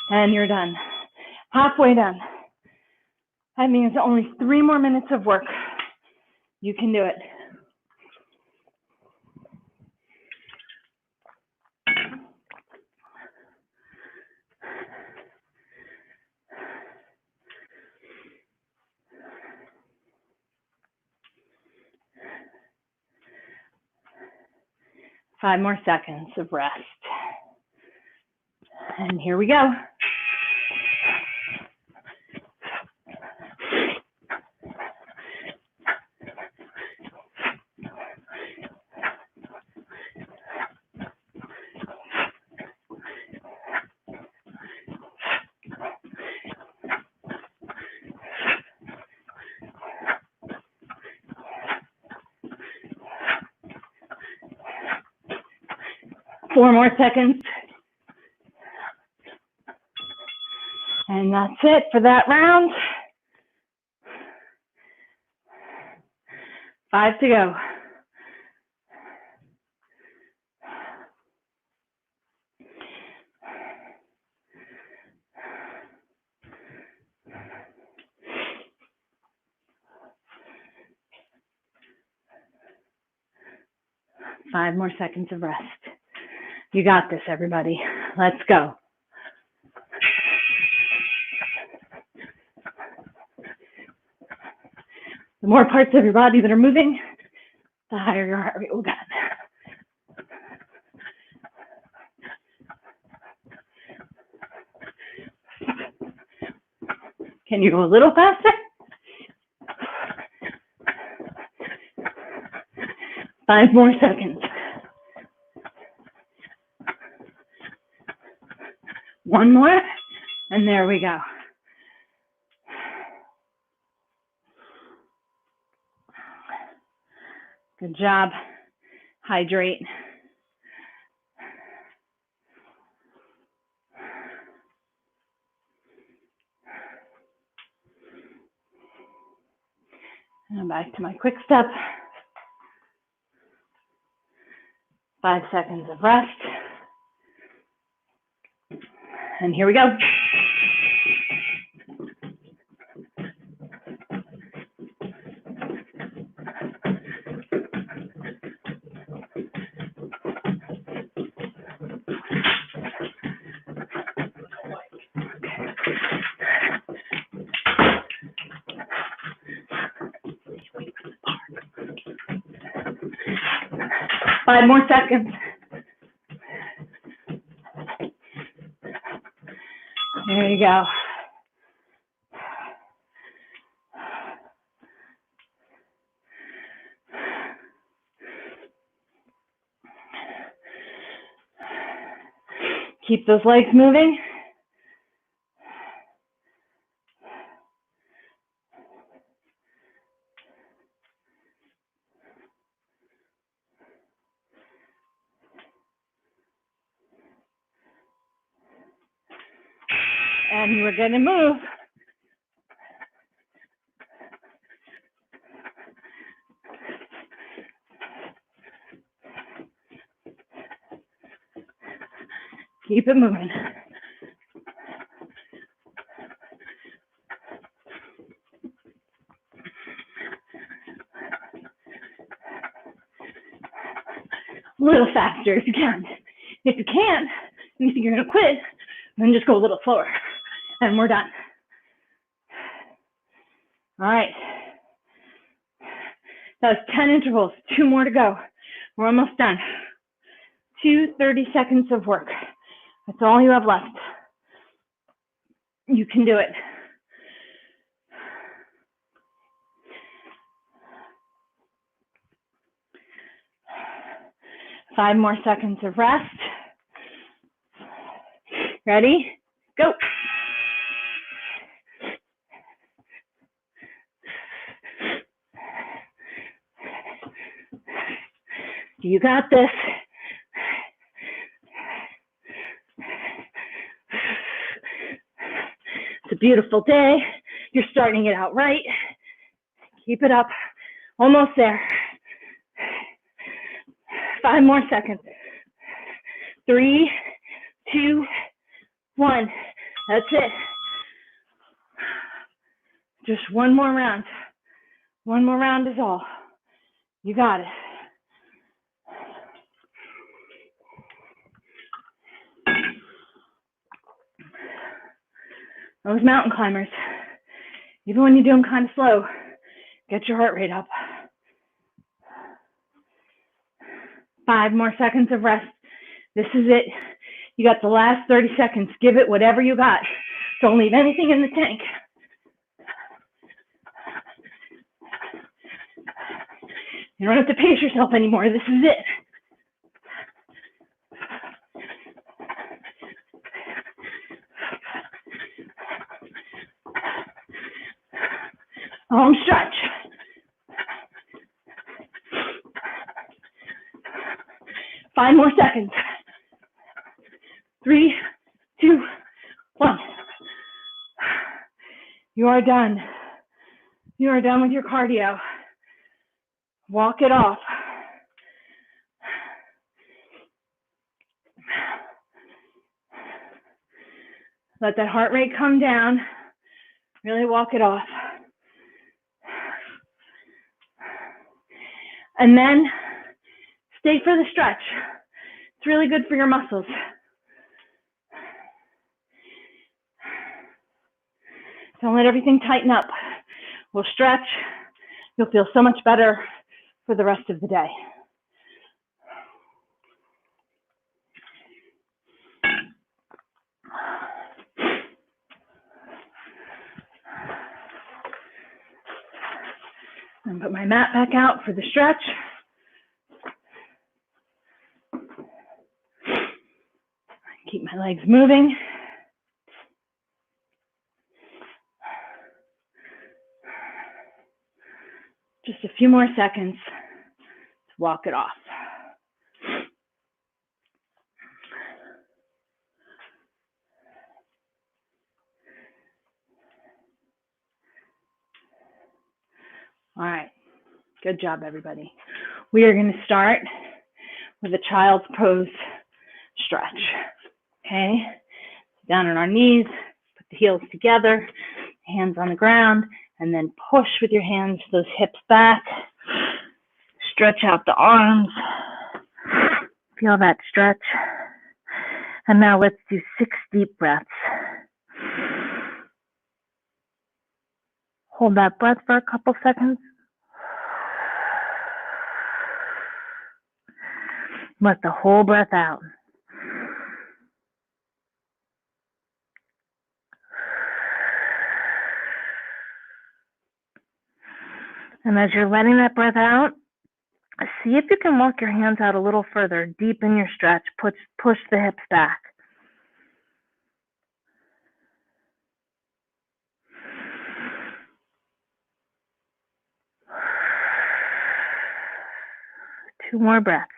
And you're done. Halfway done. That means only 3 more minutes of work. You can do it. Five more seconds of rest. And here we go. Four more seconds. And that's it for that round. 5 to go. 5 more seconds of rest. You got this, everybody. Let's go. The more parts of your body that are moving, the higher your heart rate will get. Can you go a little faster? 5 more seconds. 1 more, and there we go. Good job. Hydrate. And back to my quick step. 5 seconds of rest. And here we go. Five more seconds. There you go. Keep those legs moving. And we're going to move. Keep it moving. A little faster if you can. If you can't, and you think you're going to quit, then just go a little slower. And we're done. All right. That was 10 intervals, 2 more to go. We're almost done. 30 seconds of work. That's all you have left. You can do it. Five more seconds of rest. Ready? Go. You got this. It's a beautiful day. You're starting it out right. Keep it up. Almost there. 5 more seconds. 3, 2, 1. That's it. Just one more round. One more round is all. You got it. Those mountain climbers, even when you do them kind of slow, get your heart rate up. 5 more seconds of rest. This is it. You got the last 30 seconds. Give it whatever you got. Don't leave anything in the tank. You don't have to pace yourself anymore. This is it. Arm stretch. Five more seconds. 3, 2, 1. You are done. You are done with your cardio. Walk it off. Let that heart rate come down. Really walk it off. And then Stay for the stretch. It's really good for your muscles. Don't let everything tighten up. We'll stretch. You'll feel so much better for the rest of the day. And put my mat back out for the stretch. Keep my legs moving. Just a few more seconds to walk it off. All right, good job, everybody. We are going to start with a child's pose stretch, okay? Down on our knees, put the heels together, hands on the ground, and then push with your hands those hips back. Stretch out the arms. Feel that stretch. And now let's do 6 deep breaths. Hold that breath for a couple seconds. Let the whole breath out. And as you're letting that breath out, see if you can walk your hands out a little further, deepen your stretch, push the hips back. Two more breaths.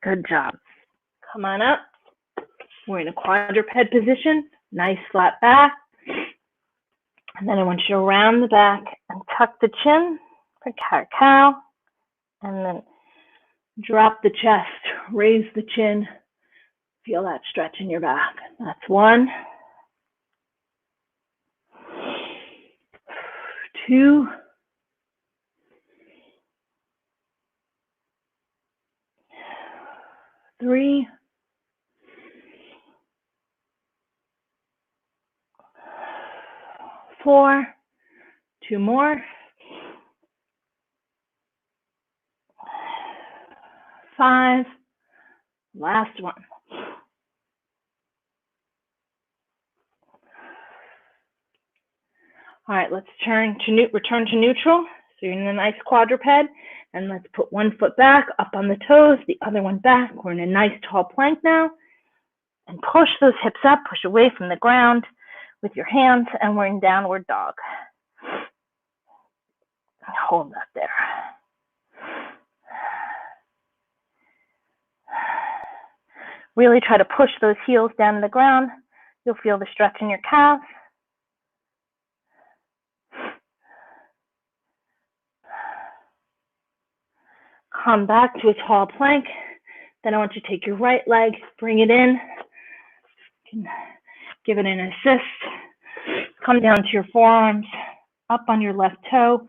Good job. Come on up. We're in a quadruped position. Nice flat back. And then I want you to round the back and tuck the chin for cat-cow. And then drop the chest, raise the chin. Feel that stretch in your back. That's 1, 2, 3, 4, 2 more, 5, last one. All right, let's return to neutral. So you're in a nice quadruped, and let's put one foot back, up on the toes, the other one back. We're in a nice tall plank now. And push those hips up, push away from the ground with your hands, and we're in downward dog. Hold that there. Really try to push those heels down to the ground. You'll feel the stretch in your calves. Come back to a tall plank. Then I want you to take your right leg, bring it in. Give it an assist. Come down to your forearms, up on your left toe.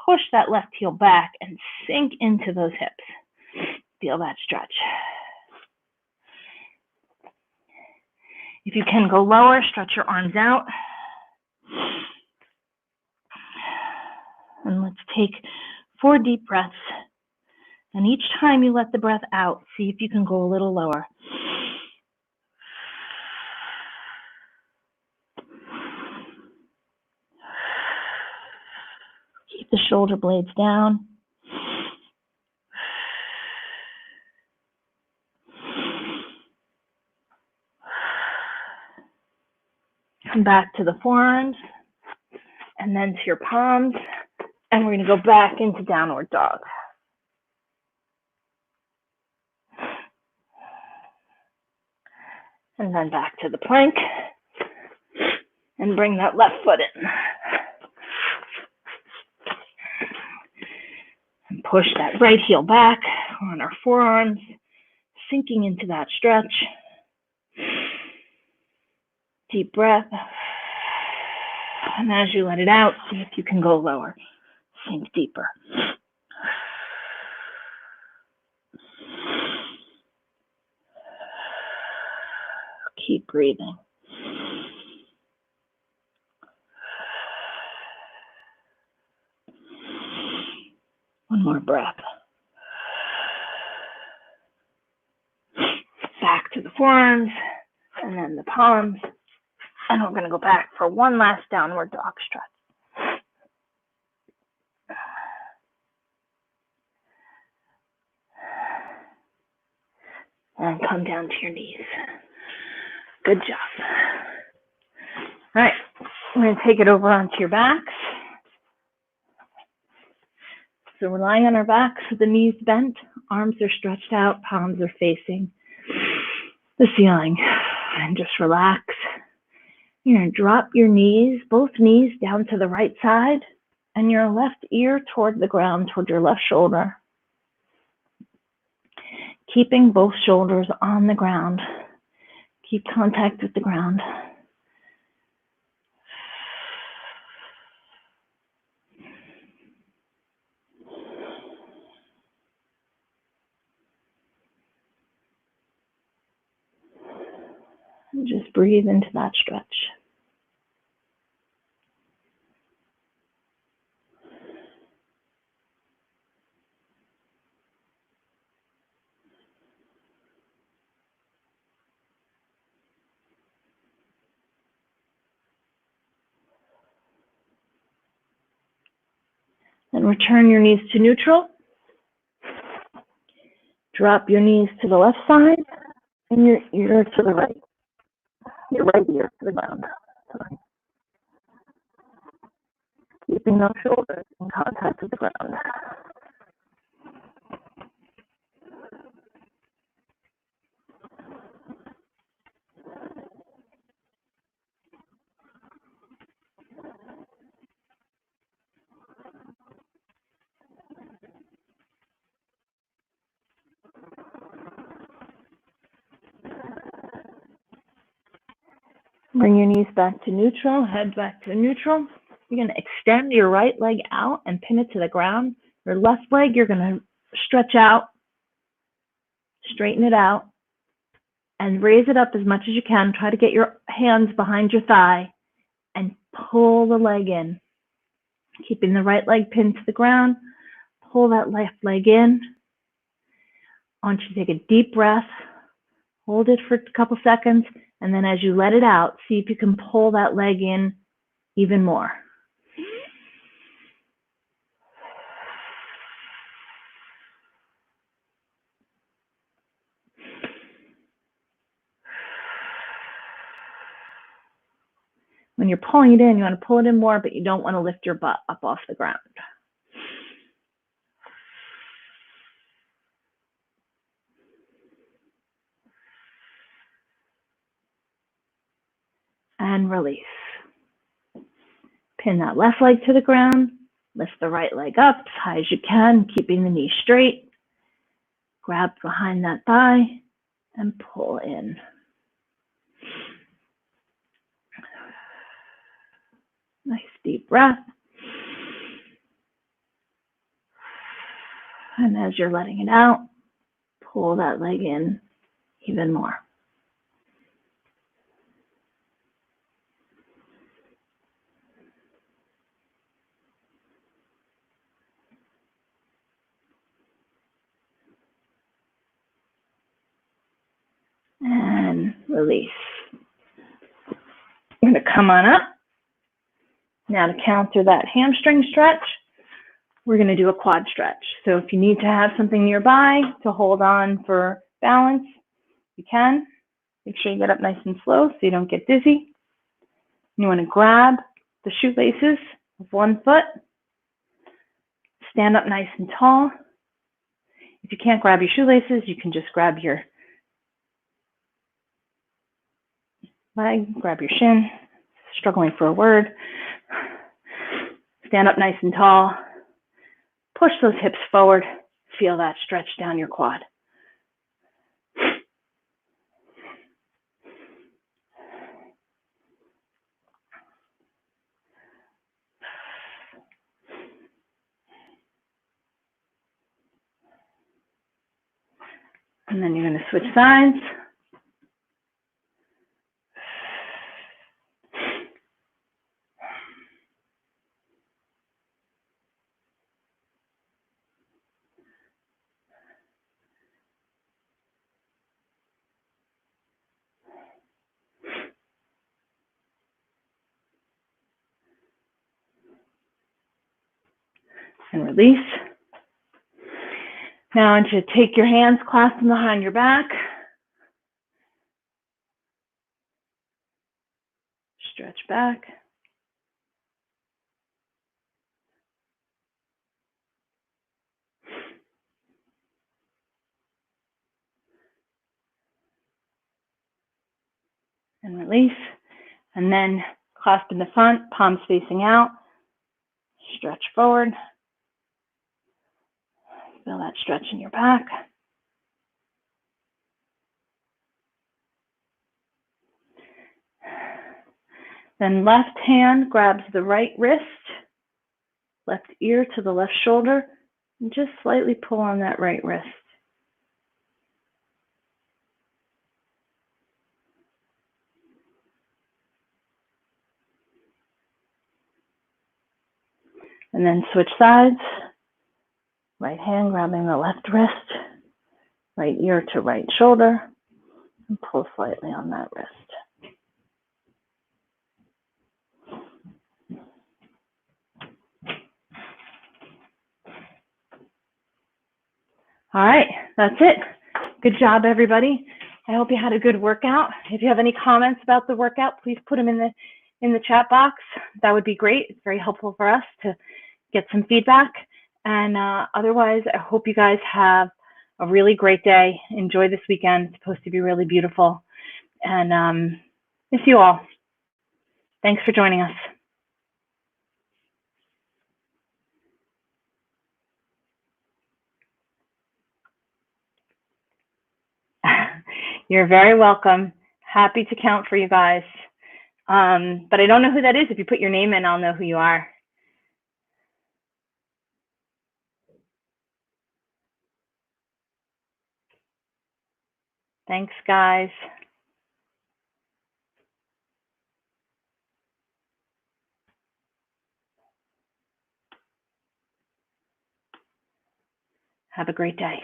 Push that left heel back and sink into those hips. Feel that stretch. If you can go lower, stretch your arms out. And let's take 4 deep breaths. And each time you let the breath out, see if you can go a little lower. Keep the shoulder blades down. Come back to the forearms and then to your palms. And we're going to go back into downward dog. And then back to the plank. And bring that left foot in. And push that right heel back on our forearms. sinking into that stretch. Deep breath. And as you let it out, see if you can go lower. Sink deeper. Keep breathing. One more breath. Back to the forearms and then the palms. And we're going to go back for one last downward dog stretch. And come down to your knees. Good job. All right, we're going to take it over onto your backs. So we're lying on our backs with the knees bent, arms are stretched out, palms are facing the ceiling. And just relax. You're going to drop your knees, both knees down to the right side, and your left ear toward the ground, toward your left shoulder. Keeping both shoulders on the ground. Keep contact with the ground. And just breathe into that stretch. And return your knees to neutral. Drop your knees to the left side and your ear to the right. Your right ear to the ground. Sorry. Keeping those shoulders in contact with the ground. Bring your knees back to neutral, head back to neutral. You're going to extend your right leg out and pin it to the ground. Your left leg, you're going to stretch out, straighten it out, and raise it up as much as you can. Try to get your hands behind your thigh and pull the leg in. Keeping the right leg pinned to the ground. Pull that left leg in. I want you to take a deep breath. Hold it for a couple seconds. And then as you let it out, see if you can pull that leg in even more. When you're pulling it in, you want to pull it in more, but you don't want to lift your butt up off the ground. And release. Pin that left leg to the ground. Lift the right leg up as high as you can, keeping the knee straight. Grab behind that thigh and pull in. Nice deep breath. And as you're letting it out, pull that leg in even more. And release. You're going to come on up. Now to counter that hamstring stretch, we're going to do a quad stretch. So if you need to have something nearby to hold on for balance, you can. Make sure you get up nice and slow so you don't get dizzy. You want to grab the shoelaces of one foot. Stand up nice and tall. If you can't grab your shoelaces, you can just grab your leg, grab your shin. Struggling for a word. Stand up nice and tall. Push those hips forward. Feel that stretch down your quad. And then you're going to switch sides. And release. Now I want you to take your hands, clasp them behind your back. Stretch back. And release. And then clasp in the front, palms facing out. Stretch forward. Feel that stretch in your back. Then left hand grabs the right wrist, left ear to the left shoulder, and just slightly pull on that right wrist. And then switch sides. Right hand grabbing the left wrist, right ear to right shoulder, and pull slightly on that wrist. All right, that's it. Good job, everybody. I hope you had a good workout. If you have any comments about the workout, please put them in the chat box. That would be great. It's very helpful for us to get some feedback. And otherwise, I hope you guys have a really great day. Enjoy this weekend. It's supposed to be really beautiful. And miss you all. Thanks for joining us. You're very welcome. Happy to count for you guys. But I don't know who that is. If you put your name in, I'll know who you are. Thanks, guys. Have a great day.